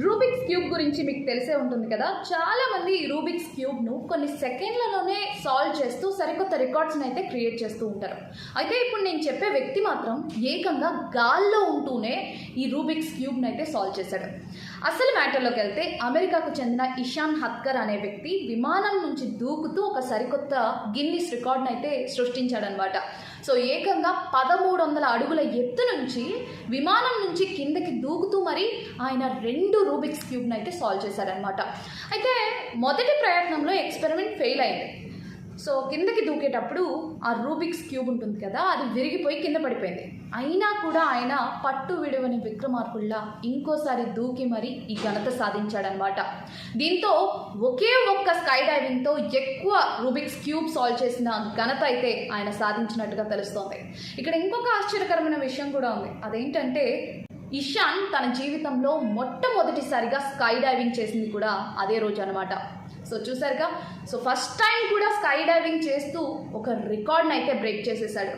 Rubik's cube గురించి మీకు తెలిసే ఉంటుంది కదా. చాలామంది ఈ రూబిక్స్ క్యూబ్ను కొన్ని సెకండ్లలోనే సాల్వ్ చేస్తూ సరికొత్త రికార్డ్స్ని అయితే క్రియేట్ చేస్తూ ఉంటారు. అయితే ఇప్పుడు నేను చెప్పే వ్యక్తి మాత్రం ఏకంగా గాల్లో ఉంటూనే ఈ రూబిక్స్ క్యూబ్ని అయితే సాల్వ్ చేశాడు. అసలు మ్యాటర్లోకి వెళ్తే అమెరికాకు చెందిన ఇషాన్ హత్కర్ అనే వ్యక్తి విమానం నుంచి దూకుతూ ఒక సరికొత్త గిన్నిస్ రికార్డ్ని అయితే సృష్టించాడనమాట. సో ఏకంగా 1300 అడుగుల ఎత్తు నుంచి విమానం నుంచి కిందకి దూకుతూ మరి ఆయన 2 రూబిక్స్ క్యూబ్ని అయితే సాల్వ్ చేశారనమాట. అయితే మొదటి ప్రయత్నంలో ఎక్స్పెరిమెంట్ ఫెయిల్ అయింది. సో కిందకి దూకేటప్పుడు ఆ రూబిక్స్ క్యూబ్ ఉంటుంది కదా, అది విరిగిపోయి కింద పడిపోయింది. అయినా కూడా ఆయన పట్టు విడవని విక్రమార్కుల్లా ఇంకోసారి దూకి మరి ఈ ఘనత సాధించాడనమాట. దీంతో ఒకే ఒక్క స్కై డైవింగ్తో ఎక్కువ రూబిక్స్ క్యూబ్ సాల్వ్ చేసిన ఘనత అయితే ఆయన సాధించినట్టుగా తెలుస్తోంది. ఇక్కడ ఇంకొక ఆశ్చర్యకరమైన విషయం కూడా ఉంది. అదేంటంటే ఇషాన్ తన జీవితంలో మొట్టమొదటిసారిగా స్కై డైవింగ్ చేసింది కూడా అదే రోజు అనమాట. సో చూసారుగా, సో ఫస్ట్ టైం కూడా స్కై డైవింగ్ చేస్తూ ఒక రికార్డ్ని అయితే బ్రేక్ చేసేసాడు.